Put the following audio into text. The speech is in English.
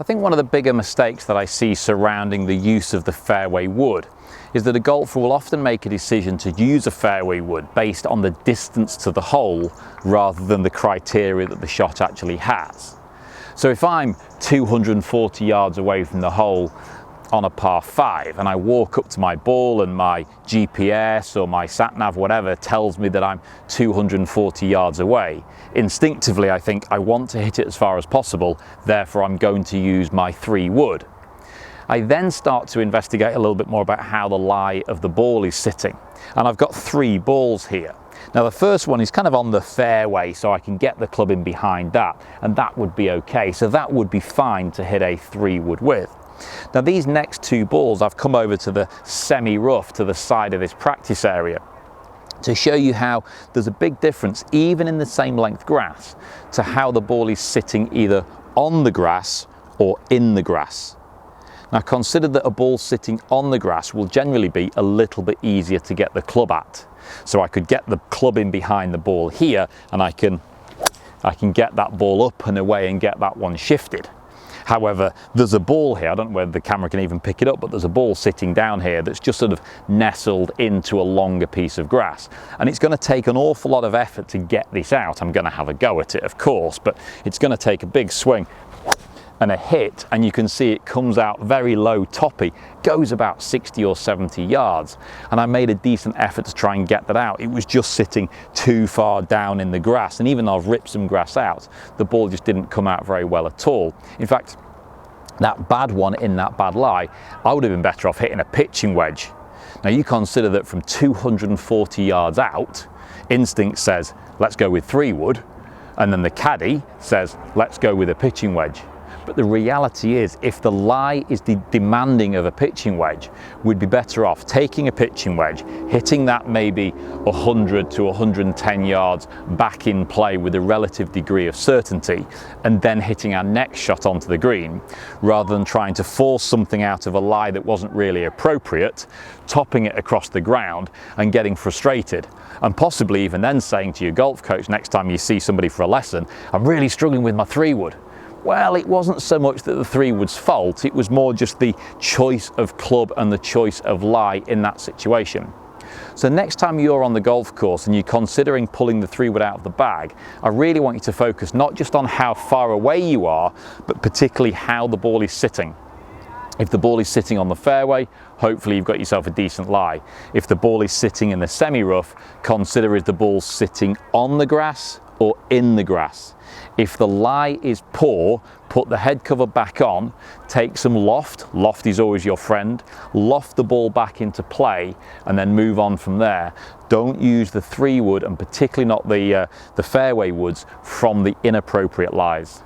I think one of the bigger mistakes that I see surrounding the use of the fairway wood is that a golfer will often make a decision to use a fairway wood based on the distance to the hole rather than the criteria that the shot actually has. So if I'm 240 yards away from the hole on a par 5 and I walk up to my ball and my GPS or my sat nav, whatever, tells me that I'm 240 yards away, instinctively I think I want to hit it as far as possible, therefore I'm going to use my 3 wood. I then start to investigate a little bit more about how the lie of the ball is sitting, and I've got 3 balls here. Now the first one is kind of on the fairway, so I can get the club in behind that, and that would be okay, so that would be fine to hit a 3 wood with. Now these next 2 balls, I've come over to the semi-rough to the side of this practice area to show you how there's a big difference, even in the same length grass, to how the ball is sitting either on the grass or in the grass. Now consider that a ball sitting on the grass will generally be a little bit easier to get the club at. So I could get the club in behind the ball here, and I can get that ball up and away and get that one shifted. However, there's a ball here, I don't know whether the camera can even pick it up, but there's a ball sitting down here that's just sort of nestled into a longer piece of grass. And it's going to take an awful lot of effort to get this out. I'm going to have a go at it, of course, but it's going to take a big swing and a hit, and you can see it comes out very low toppy, goes about 60 or 70 yards, and I made a decent effort to try and get that out. It was just sitting too far down in the grass, and even though I've ripped some grass out, the ball just didn't come out very well at all. In fact, that bad one in that bad lie, I would have been better off hitting a pitching wedge. Now you consider that from 240 yards out, instinct says let's go with 3 wood, and then the caddy says let's go with a pitching wedge. But the reality is, if the lie is demanding of a pitching wedge, we'd be better off taking a pitching wedge, hitting that maybe 100 to 110 yards back in play with a relative degree of certainty, and then hitting our next shot onto the green, rather than trying to force something out of a lie that wasn't really appropriate, topping it across the ground and getting frustrated. And possibly even then saying to your golf coach next time you see somebody for a lesson, I'm really struggling with my 3 wood. Well, it wasn't so much that the 3 wood's fault, it was more just the choice of club and the choice of lie in that situation. So next time you're on the golf course and you're considering pulling the 3 wood out of the bag, I really want you to focus not just on how far away you are, but particularly how the ball is sitting. If the ball is sitting on the fairway, hopefully you've got yourself a decent lie. If the ball is sitting in the semi-rough, consider if the ball's sitting on the grass or in the grass. If the lie is poor, put the head cover back on, take some loft is always your friend, loft the ball back into play, and then move on from there. Don't use the 3 wood, and particularly not the fairway woods, from the inappropriate lies.